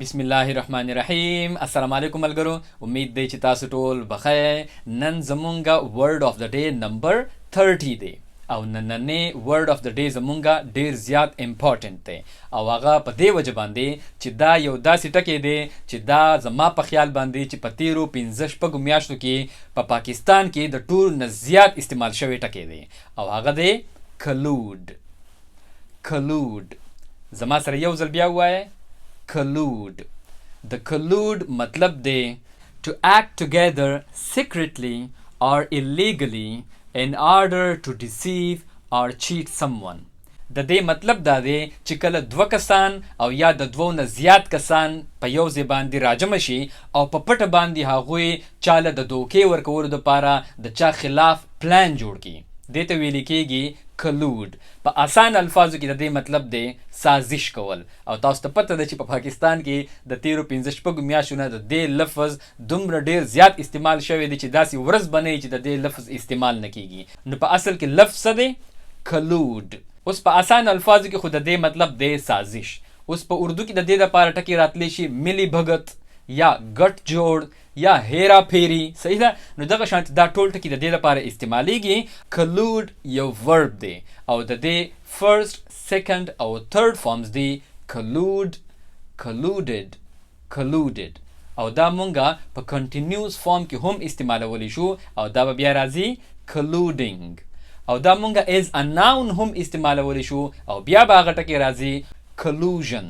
बिस्मिल्लाहिर्रहमानिर्रहीम अस्सलाम वालेकुम मलगरो उम्मीद دی چې تاسو ټول بخیر نن زمونږه ورډ اف د ډے نمبر 30 دی او نننې ورډ اف د ډے زمونږه ډیر زیات امپورټنت دی او هغه په دې وجه باندې چې دا یو داسې ټکی دی چې دا زما په خیال باندې چې په تیرو 15 میاشتو کې په پاکستان کې د ټول نه زیات استعمال شوی ټکی دی او هغه دی کلود زما سره یو ځل بیا وایه collude. The collude matlab de to act together secretly or illegally in order to deceive or cheat someone. د دې مطلب دا دی چې کله دوه کسان او یا د دوو نه زیات کسان په یو ځای باندې راجمع شي او په پټه باندې هغوی چاله د دوکې ورکولو دپاره د چا خلاف پلان جوړ کړي دې ته ویل کېږي کلود. په آسان الفاظو کې د دې مطلب دی سازش کول او تاسو ته پته ده چې په پاکستان کې د تیرو 15 میاشتو نه د دې لفظ دومره ډیر زیات استعمال شوی دی چې داسې ورځ به نه وي چې د دې لفظ استعمال نه کېږي. نو په اصل کې لفظ څه دی؟ کلود. اوس په آسان الفاظو کې خو د دې مطلب دی سازش. اوس په اردو کې د دې دپاره ټکي راتلی شي ملی بھگت یا ګټ جوړ یا هیرا پھیری. صحیح ده؟ نو دغه شانت دا ټول ټکي د دې لپاره استعمالیږي. کلود یو ورب دی او د دې فرست سیکنډ او تھرد فارمز دی کلود کلودد او دا مونږه په کنټینیوس فارم کې هم استعمالولی شو او دا به بیا راځي کلودینګ او دا مونږه ایز ا ناون هم استعمالولی شو او بیا به هغه ټکی راځي کلوژن.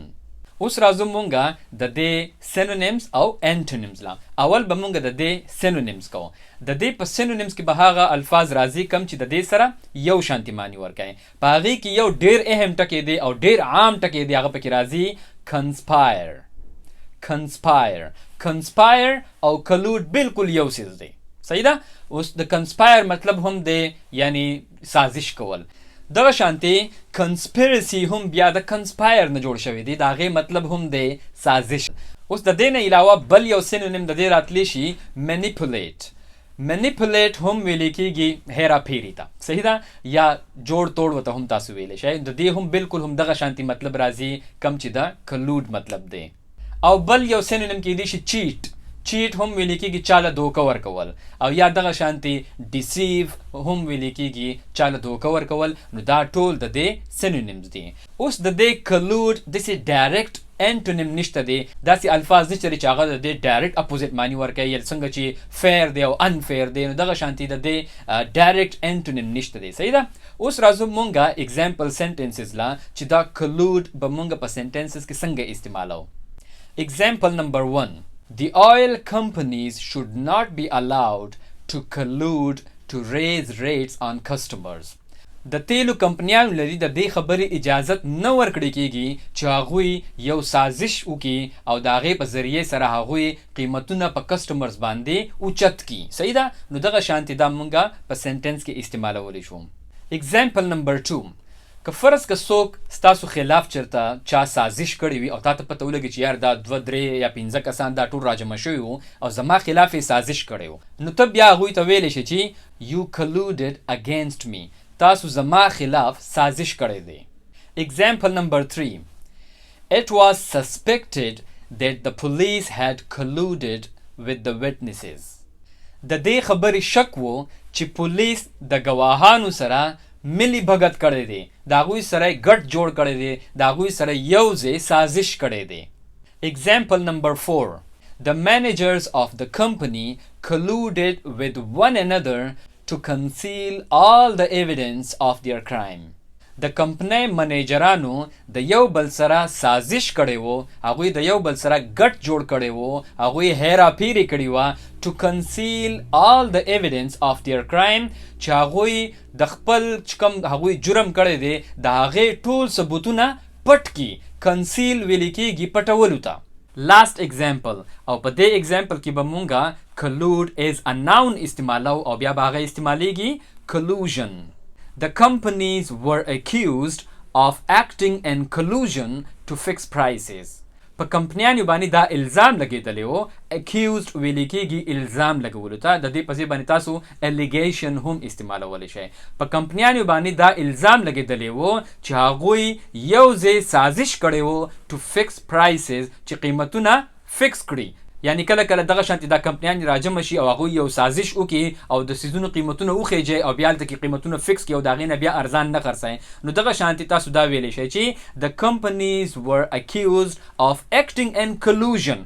اوس راځو مونږه د دې سینونیمز او انټونیمز لا. اول به مونږه د دې سینونیمز کوو. د دې په سینونیمز کې به هغه الفاظ راځي کم چې د دې سره یو شانتي معنی ورکوي. په هغې کې یو ډیر اهم ټکی دی او ډیر عام ټکی دی، هغه پکې راځي کنسپایر او کلود بالکل یو څیز دی. صحیح ده؟ اوس د کنسپایر مطلب هم دی یعنی سازش کول. دغه شانتي کنسپیرسی هم بیا د کنسپایر نه جوړ شوی دی، د هغې مطلب هم دی سازش. اوس د دې نه علاوه بل یو سینونیم د دې راتلی شي منیپولیټ هم ویلی کېږي هیرا پھیری ته. صحیح ده؟ یا جوړ توړ ورته هم تاسو ویلی شئ. د دې هم بالکل هم دغه شانتي مطلب راځي کم چې د کلود مطلب دی. او بل یو سینونیم کېدی شي چیټ هم ویل کېږي چاله دوکه ورکول او یا دغه شانتي ډیسیو هم ویل کېږي چاله دوکه ورکول. نو دا ټول د دې سینونیمز دي. اوس د دې کلود داسې ډایرکټ انټونیم نشته دی، داسې الفاظ نشته دی چې هغه د دې ډایرکټ اپوزیټ معنی ورکوي یا څنګه چې فیر دی او انفیر دی. نو دغه شانتي د دې ډایرکټ انټونیم نشته دی. صحیح ده؟ اوس راځو مونږه اگزامپل سنټنسز لا چې دا کلود به مونږه په سنټنسز کې څنګه استعمالو. اگزامپل نمبر 1: The oil companies should not be allowed to collude to raise rates on customers. د تیلو کمپنیانو لري د دې خبرې اجازت نه ورکړی کېږي چې هغوی یو سازش وکړي او د هغې په ذریعې سره هغوی قیمتونه په کسټمرز باندې اوچت کړي. صحیح ده؟ نو دغه شانتې دا مونږه په سنټنس کې استعمالولی شو. اگزامپل نمبر 2: که فرض که څوک ستاسو خلاف چېرته چا سازش کړی وي او تا ته پته ولګي چې یار دا 2 3 یا 15 کسان دا ټول راجمع شوي وو او زما خلاف یې سازش کړی وو، نو ته بیا هغوی ته ویلی شي چې you colluded against me، تاسو زما خلاف سازش کړی دی. اگزامپل نمبر 3: It was suspected that the police had colluded with the witnesses. د دې خبرې شک وو چې پولیس د ګواهانو سره ملی بھگت کړی دی، د هغوی سره ګډ جوړ کړی دی، د هغوی سره یو ځای سازش کړی دی. اگزامپل نمبر 4: The managers of the company colluded with one another to conceal all the evidence of their crime. د کمپنۍ منیجرانو د یو بل سره سازش کړی وو، هغوی د یو بل سره ګډ جوړ کړی وو، هغوی هیرا پھیری کړې وه to conceal all the evidence of their crime، چې هغوی د خپل چې کوم هغوی جرم کړی دی د هغې ټول ثبوتونه پټ کړي. کنسیل ویل کېږي پټولو ته. لاست اگزامپل او په دې اگزامپل کې به مونږه کلود ایز ا ناون استعمالو او بیا به هغه استعمالیږي کلوژن. The companies were accused of acting in collusion to fix prices. په کمپنیانو باندې دا الزام لګیدلی و. accused ویل کېږي الزام لګولو ته، د دې پسې باندې تاسو الیګیشن هم استعمالولی شئ. په کمپنیانو باندې دا الزام لګیدلی و چې هغوی یو ځای سازش کړی و to fix prices چې قیمتونه فکس کړي. یعنی کله کله دغه شانتي دا کمپنیان راجم شي او هغوی یو سازش وکړي او د سیزونو قیمتونه وخیږي او بیا هلته کې قیمتونه فکس کړي او د هغې نه بیا ارزان نه خرڅوي. نو دغه شانتي تاسو دا ویلی شئ چې the companies were accused of acting in collusion.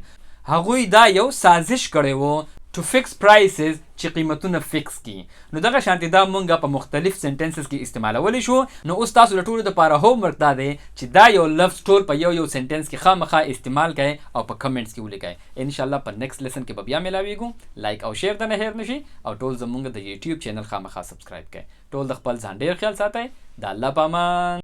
هغوی دا یو سازش کړی و to fix prices چې قیمتونه فکس کړي. نو دغه شانتي دا مونږ په مختلف سنټنسز کې استعمالولی شو. نو اوس تاسو د ټولو دپاره هوم ورک دا دی چې دا یو لفظ ټول په یو سنټنس کې خامخا استعمال کړئ او په کمنټس کې ولیکئ. انشاءالله په نیکسټ لیسن کې به بیا میلاویږو. لایک او شیر ته نه هیر نشي او ټول زمونږ د یوټیوب چینل خامخا سبسکرایب کړئ. ټول د خپل ځان ډیر خیال ساتئ. د الله په امان.